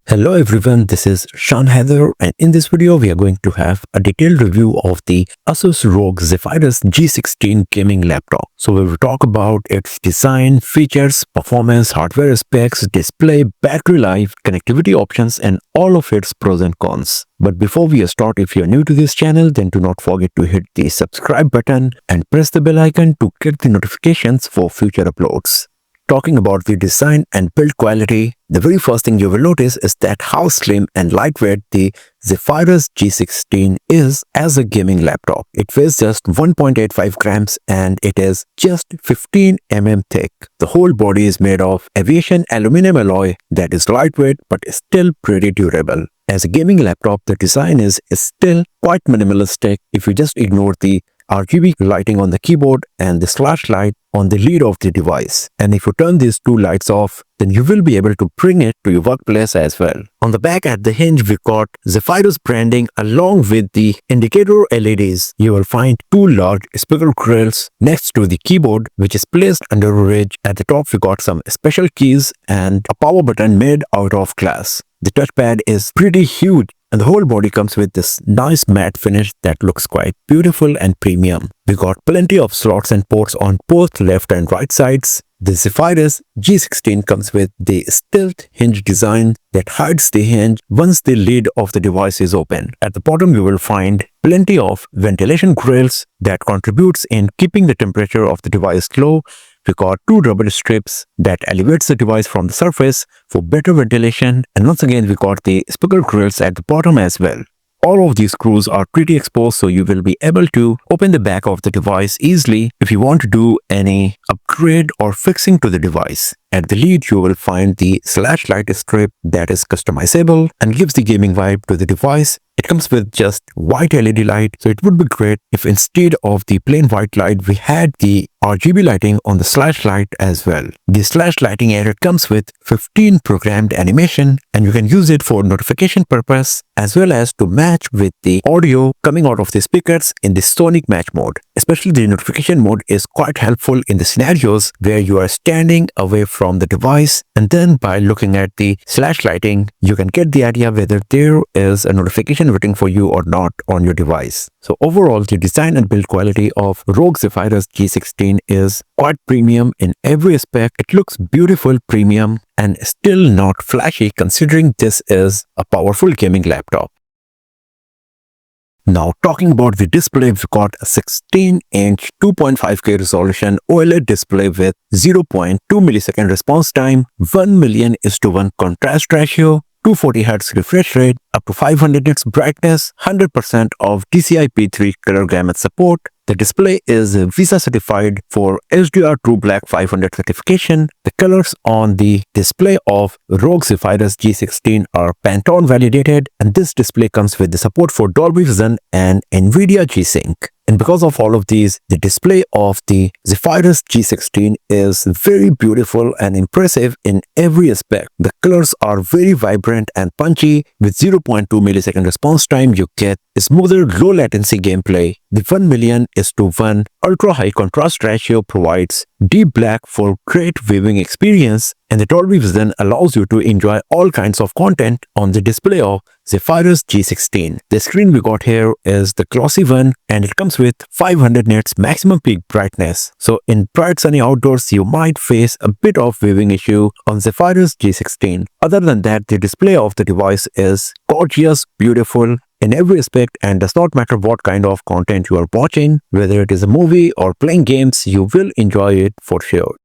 Hello everyone, this is Sean Heather, and in this video we are going to have a detailed review of the Asus ROG Zephyrus G16 gaming laptop. So we will talk about its design, features, performance, hardware specs, display, battery life, connectivity options and all of its pros and cons. But before we start, if you are new to this channel, then do not forget to hit the subscribe button and press the bell icon to get the notifications for future uploads. Talking about the design and build quality, the very first thing you will notice is that how slim and lightweight the Zephyrus G16 is as a gaming laptop. It weighs just 1.85 grams and it is just 15 mm thick. The whole body is made of aviation aluminum alloy that is lightweight but still pretty durable. As a gaming laptop, the design is still quite minimalistic if you just ignore the RGB lighting on the keyboard and the flashlight on the lid of the device. And if you turn these two lights off, then you will be able to bring it to your workplace as well. On the back at the hinge, we got Zephyrus branding along with the indicator LEDs. You will find two large speaker grills next to the keyboard, which is placed under a ridge. At the top, we got some special keys and a power button made out of glass. The touchpad is pretty huge, and the whole body comes with this nice matte finish that looks quite beautiful and premium. We got plenty of slots and ports on both left and right sides. The Zephyrus G16 comes with the stealth hinge design that hides the hinge once the lid of the device is open. At the bottom you will find plenty of ventilation grills that contributes in keeping the temperature of the device low. We got two rubber strips that elevates the device from the surface for better ventilation, and once again we got the speaker grills at the bottom as well. All of these screws are pretty exposed, so you will be able to open the back of the device easily if you want to do any upgrade or fixing to the device. At the lid, you will find the flashlight strip that is customizable and gives the gaming vibe to the device. It comes with just white LED light, so it would be great if instead of the plain white light, we had the RGB lighting on the flashlight as well. The slash lighting area comes with 15 programmed animation, and you can use it for notification purpose as well as to match with the audio coming out of the speakers in the sonic match mode. Especially the notification mode is quite helpful in the scenarios where you are standing away from the device, and then by looking at the slash lighting, you can get the idea whether there is a notification waiting for you or not on your device. So overall, the design and build quality of ROG Zephyrus G16 is quite premium in every aspect. It looks beautiful, premium, and still not flashy considering this is a powerful gaming laptop. Now talking about the display, we've got a 16-inch 2.5K resolution OLED display with 0.2 millisecond response time, 1:1 contrast ratio, 240Hz refresh rate, up to 500 nits brightness, 100% of DCI-P3 color gamut support. The display is Visa certified for HDR True Black 500 certification. The colors on the display of ROG Zephyrus G16 are Pantone validated, and this display comes with the support for Dolby Vision and NVIDIA G-Sync. And because of all of these, the display of the Zephyrus G16 is very beautiful and impressive in every aspect. The colors are very vibrant and punchy. With 0.2 millisecond response time, you get smoother, low latency gameplay. The 1:1 ultra high contrast ratio provides deep black for great viewing experience, and the Dolby Vision allows you to enjoy all kinds of content on the display of Zephyrus G16. The screen we got here is the glossy one, and it comes with 500 nits maximum peak brightness. So in bright sunny outdoors, you might face a bit of viewing issue on Zephyrus G16. Other than that, the display of the device is gorgeous, beautiful in every aspect, and does not matter what kind of content you are watching, whether it is a movie or playing games, you will enjoy it for sure.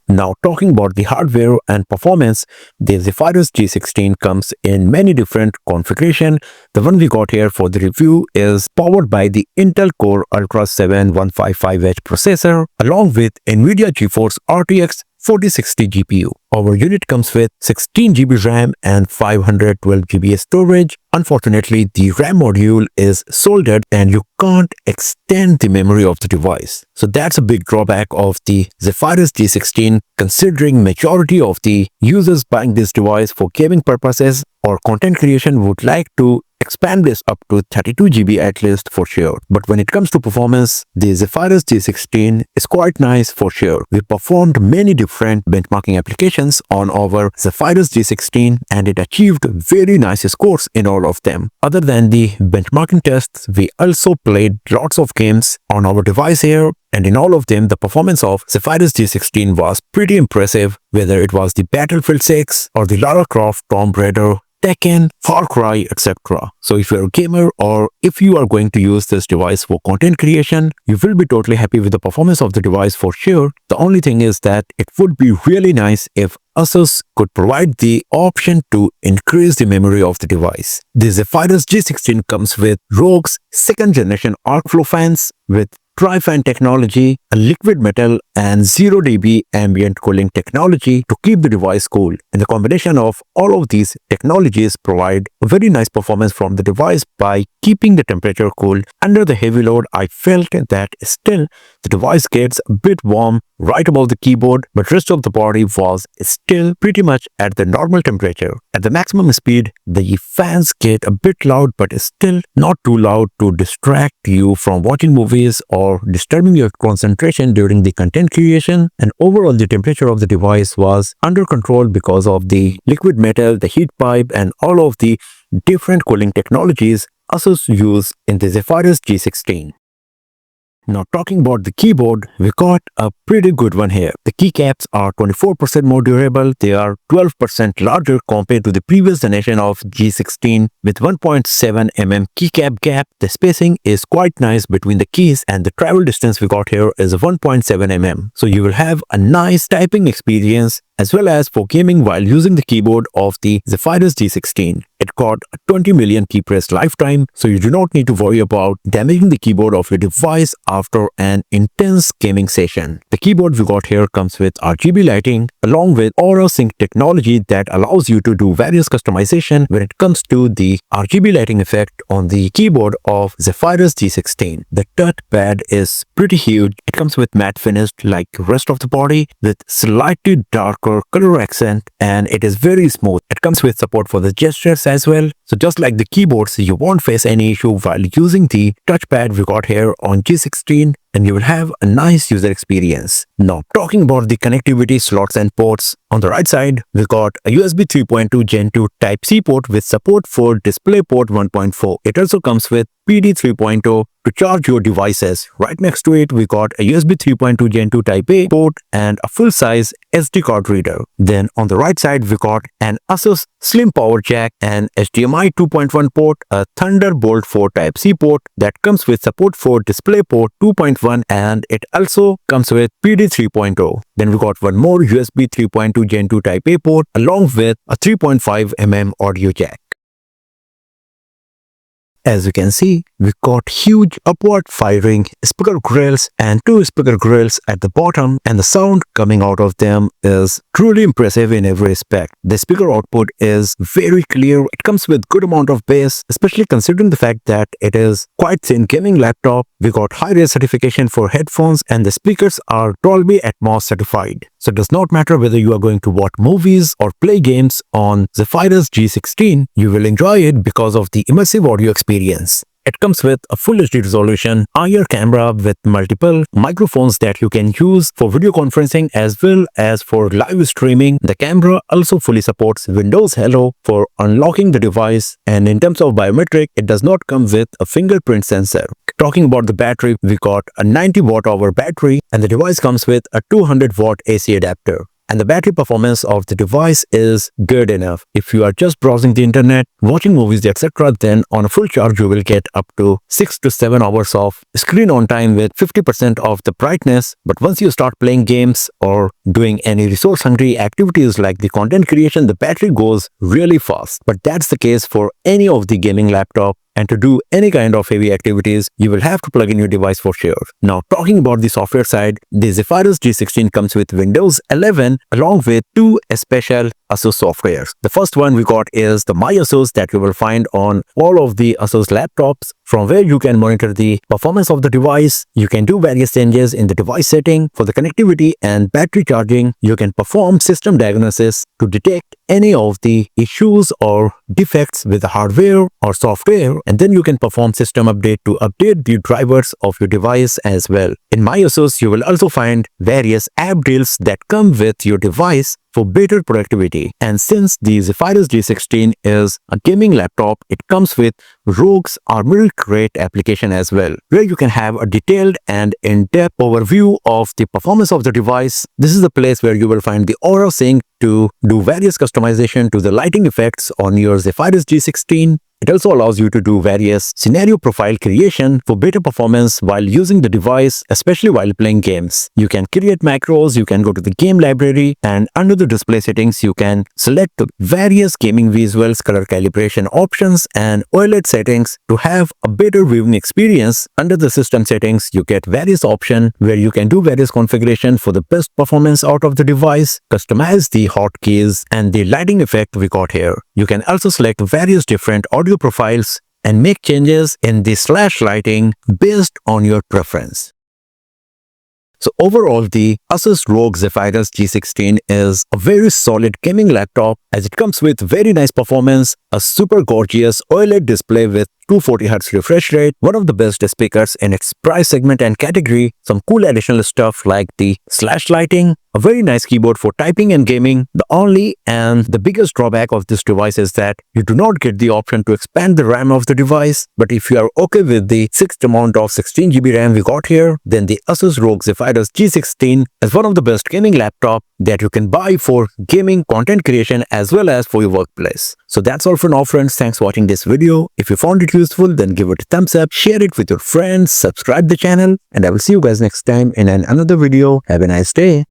Now talking about the hardware and performance, the Zephyrus G16 comes in many different configurations. The one we got here for the review is powered by the Intel Core Ultra 7 155H processor along with NVIDIA GeForce RTX 4060 GPU. Our unit comes with 16 GB RAM and 512 GB storage. unfortunately the RAM module is soldered and you can't extend the memory of the device. So that's a big drawback of the Zephyrus G16, considering majority of the users buying this device for gaming purposes or content creation would like to expand this up to 32 GB at least for sure. But when it comes to performance, the Zephyrus G16 is quite nice for sure. We performed many different benchmarking applications on our Zephyrus G16 and it achieved very nice scores in all of them. Other than the benchmarking tests, we also played lots of games on our device here, and in all of them the performance of Zephyrus G16 was pretty impressive, whether it was the Battlefield 6 or the Lara Croft Tomb Raider, Tekken, Far Cry, etc. So if you're a gamer or if you are going to use this device for content creation, you will be totally happy with the performance of the device for sure. The only thing is that it would be really nice if Asus could provide the option to increase the memory of the device. The Zephyrus G16 comes with ROG's 2nd generation arc flow fans with tri-fan technology, a liquid metal and 0 dB ambient cooling technology to keep the device cool. And the combination of all of these technologies provide a very nice performance from the device by keeping the temperature cool. Under the heavy load, I felt that still the device gets a bit warm right above the keyboard, but rest of the body was still pretty much at the normal temperature. At the maximum speed, the fans get a bit loud, but still not too loud to distract you from watching movies or disturbing your concentration during the content creation. And overall, the temperature of the device was under control because of the liquid metal, the heat pipe, and all of the different cooling technologies Asus use in the Zephyrus G16. Now talking about the keyboard, we got a pretty good one here. The keycaps are 24% more durable. They are 12% larger compared to the previous generation of G16 with 1.7 mm keycap gap. The spacing is quite nice between the keys and the travel distance we got here is 1.7 mm. So you will have a nice typing experience as well as for gaming while using the keyboard of the Zephyrus G16. It got a 20 million key press lifetime, so you do not need to worry about damaging the keyboard of your device after an intense gaming session. The keyboard we got here comes with RGB lighting along with Aura Sync technology that allows you to do various customization when it comes to the RGB lighting effect on the keyboard of Zephyrus G16. The touchpad is pretty huge. It comes with matte finish like rest of the body with slightly darker color accent and it is very smooth. It comes with support for the gestures as well. So just like the keyboards, you won't face any issue while using the touchpad we got here on G16 and you will have a nice user experience. Now talking about the connectivity slots and ports, on the right side we got a USB 3.2 Gen 2 Type-C port with support for DisplayPort 1.4. It also comes with PD 3.0 to charge your devices. Right next to it we got a USB 3.2 Gen 2 Type-A port and a full-size SD card reader. Then on the right side we got an Asus Slim Power Jack, an HDMI 2.1 port, a Thunderbolt 4 Type-C port that comes with support for DisplayPort 2.1 and it also comes with PD 3.0. Then we got one more USB 3.2 Gen 2 Type-A port along with a 3.5 mm audio jack. As you can see, we got huge upward firing speaker grills and two speaker grills at the bottom, and the sound coming out of them is truly impressive in every respect. The speaker output is very clear. It comes with good amount of bass, especially considering the fact that it is quite thin gaming laptop. We got high-res certification for headphones and the speakers are Dolby Atmos certified. So it does not matter whether you are going to watch movies or play games on Zephyrus G16, you will enjoy it because of the immersive audio experience. It comes with a full HD resolution, IR camera with multiple microphones that you can use for video conferencing as well as for live streaming. The camera also fully supports Windows Hello for unlocking the device, and in terms of biometric, it does not come with a fingerprint sensor. Talking about the battery, we got a 90 watt-hour battery and the device comes with a 200 watt AC adapter. And the battery performance of the device is good enough. If you are just browsing the internet, watching movies, etc., then on a full charge you will get up to 6 to 7 hours of screen on time with 50% of the brightness. But once you start playing games or doing any resource hungry activities like the content creation, the battery goes really fast. But that's the case for any of the gaming laptop. And to do any kind of heavy activities, you will have to plug in your device for sure. Now, talking about the software side, the Zephyrus G16 comes with Windows 11 along with two special Asus software. The first one we got is the My Asus that you will find on all of the Asus laptops, from where you can monitor the performance of the device. You can do various changes in the device setting for the connectivity and battery charging. You can perform system diagnosis to detect any of the issues or defects with the hardware or software, and then you can perform system update to update the drivers of your device as well. In My Asus, you will also find various app deals that come with your device for better productivity. And since the Zephyrus G16 is a gaming laptop, it comes with ROG's Armored Crate application as well, where you can have a detailed and in-depth overview of the performance of the device. This is the place where you will find the Aura Sync to do various customization to the lighting effects on your Zephyrus G16. It also allows you to do various scenario profile creation for better performance while using the device, especially while playing games. You can create macros, you can go to the game library, and under the display settings, you can select the various gaming visuals, color calibration options, and OLED settings to have a better viewing experience. Under the system settings, you get various options where you can do various configuration for the best performance out of the device, customize the hotkeys and the lighting effect we got here. You can also select various different audio profiles and make changes in the slash lighting based on your preference. So overall, the Asus ROG Zephyrus G16 is a very solid gaming laptop as it comes with very nice performance, a super gorgeous OLED display with 240Hz refresh rate, one of the best speakers in its price segment and category, some cool additional stuff like the slash lighting, a very nice keyboard for typing and gaming. The only and the biggest drawback of this device is that you do not get the option to expand the RAM of the device. But if you are okay with the fixed amount of 16GB RAM we got here, then the Asus ROG Zephyrus G16 is one of the best gaming laptop that you can buy for gaming, content creation, as well as for your workplace. So that's all for now, friends. Thanks for watching this video. If you found it useful, then give it a thumbs up, share it with your friends, subscribe the channel, and I will see you guys next time in another video. Have a nice day.